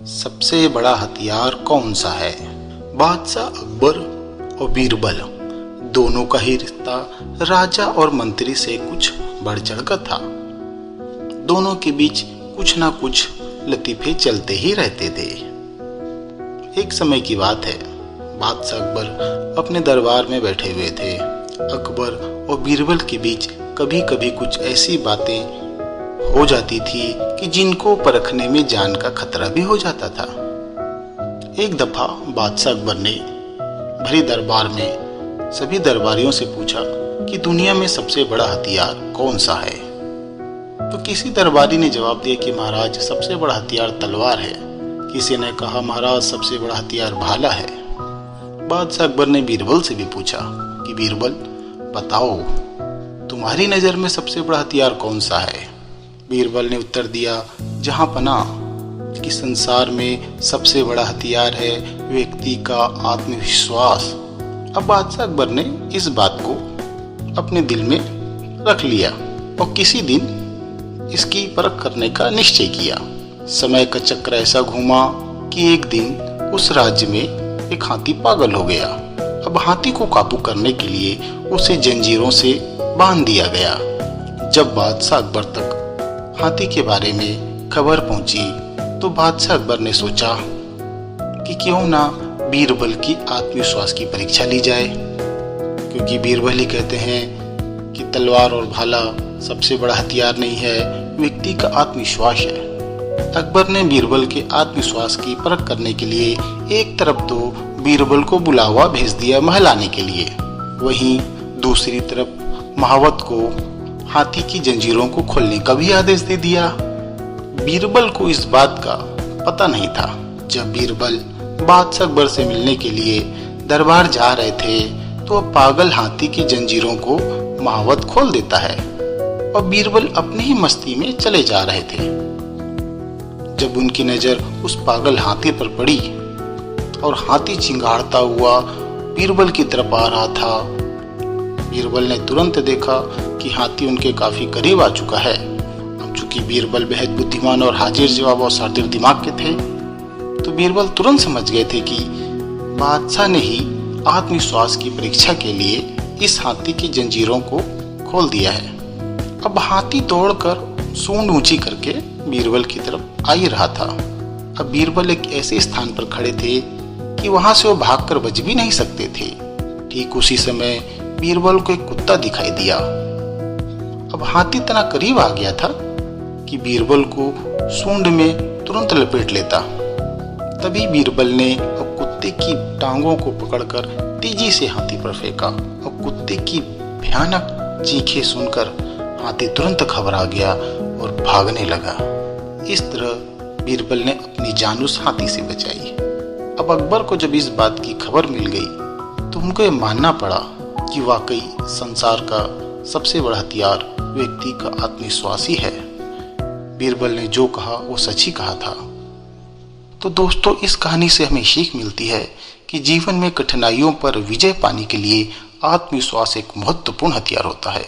सबसे बड़ा हथियार कौन सा है? बादशाह अकबर और बीरबल दोनों का ही रिश्ता राजा और मंत्री से कुछ बढ़ चढ़कर था। दोनों के बीच कुछ ना कुछ लतीफे चलते ही रहते थे। एक समय की बात है, बादशाह अकबर अपने दरबार में बैठे हुए थे। अकबर और बीरबल के बीच कभी कभी कुछ ऐसी बातें हो जाती थी कि जिनको परखने में जान का खतरा भी हो जाता था। एक दफा बादशाह अकबर ने भरी दरबार में सभी दरबारियों से पूछा कि दुनिया में सबसे बड़ा हथियार कौन सा है। तो किसी दरबारी ने जवाब दिया कि महाराज सबसे बड़ा हथियार तलवार है। किसी ने कहा महाराज सबसे बड़ा हथियार भाला है। बादशाह अकबर ने बीरबल से भी पूछा कि बीरबल बताओ तुम्हारी नजर में सबसे बड़ा हथियार कौन सा है। बीरबल ने उत्तर दिया जहां पना कि संसार में सबसे बड़ा हथियार है व्यक्ति का आत्मविश्वास। अब बादशाह अकबर ने इस बात को अपने दिल में रख लिया और किसी दिन इसकी परख करने का निश्चय किया। समय का चक्र ऐसा घूमा कि एक दिन उस राज्य में एक हाथी पागल हो गया। अब हाथी को काबू करने के लिए उसे जंजीरों से बांध दिया गया। जब बादशाह अकबर तक हाथी के बारे में खबर पहुंची तो बादशाह अकबर ने सोचा कि क्यों ना बीरबल की आत्मविश्वास की परीक्षा ली जाए, क्योंकि बीरबल ही कहते हैं कि तलवार और भाला सबसे बड़ा हथियार नहीं है, व्यक्ति का आत्मविश्वास है। अकबर ने बीरबल के आत्मविश्वास की परख करने के लिए एक तरफ तो बीरबल को बुलावा भेज दिया महलाने के लिए, वहीं दूसरी तरफ महावत को हाथी की जंजीरों को खोलने का भी आदेश दे दिया। बीरबल को इस बात का पता नहीं था। जब बीरबल बादशाह अकबर से मिलने के लिए दरबार जा रहे थे तो पागल हाथी की जंजीरों को महावत खोल देता है और बीरबल अपनी ही मस्ती में चले जा रहे थे। जब उनकी नजर उस पागल हाथी पर पड़ी और हाथी चिंगाड़ता हुआ बीरबल की तरफ आ रहा था, बीरबल ने तुरंत देखा कि हाथी उनके काफी करीब आ चुका है। अब चूंकि बीरबल बेहद बुद्धिमान और हाजिर जवाब और शातिर दिमाग के थे, तो बीरबल तुरंत समझ गए थे कि बादशाह ने ही आत्मविश्वास की परीक्षा के लिए इस हाथी की जंजीरों को खोल दिया है। अब हाथी दौड़कर सूंड ऊंची करके बीरबल की तरफ आ ही रहा था। अब बीरबल एक ऐसे स्थान पर खड़े थे कि वहां से वो भागकर बच भी नहीं सकते थे। ठीक उसी समय बीरबल को एक कुत्ता दिखाई दिया। अब हाथी इतना करीब आ गया था कि बीरबल को सूंड में तुरंत लपेट लेता। तभी बीरबल ने अब कुत्ते की टांगों को पकड़कर तेजी से हाथी पर फेंका और कुत्ते की भयानक चीखें सुनकर हाथी तुरंत घबरा गया और भागने लगा। इस तरह बीरबल ने अपनी जान उस हाथी से बचाई। अब अकबर को जब इस बात की खबर मिल गई तो उनको ये मानना पड़ा कि वाकई संसार का सबसे बड़ा हथियार व्यक्ति का आत्मविश्वास ही है। बीरबल ने जो कहा वो सच ही कहा था। तो दोस्तों, इस कहानी से हमें सीख मिलती है कि जीवन में कठिनाइयों पर विजय पाने के लिए आत्मविश्वास एक महत्वपूर्ण हथियार होता है।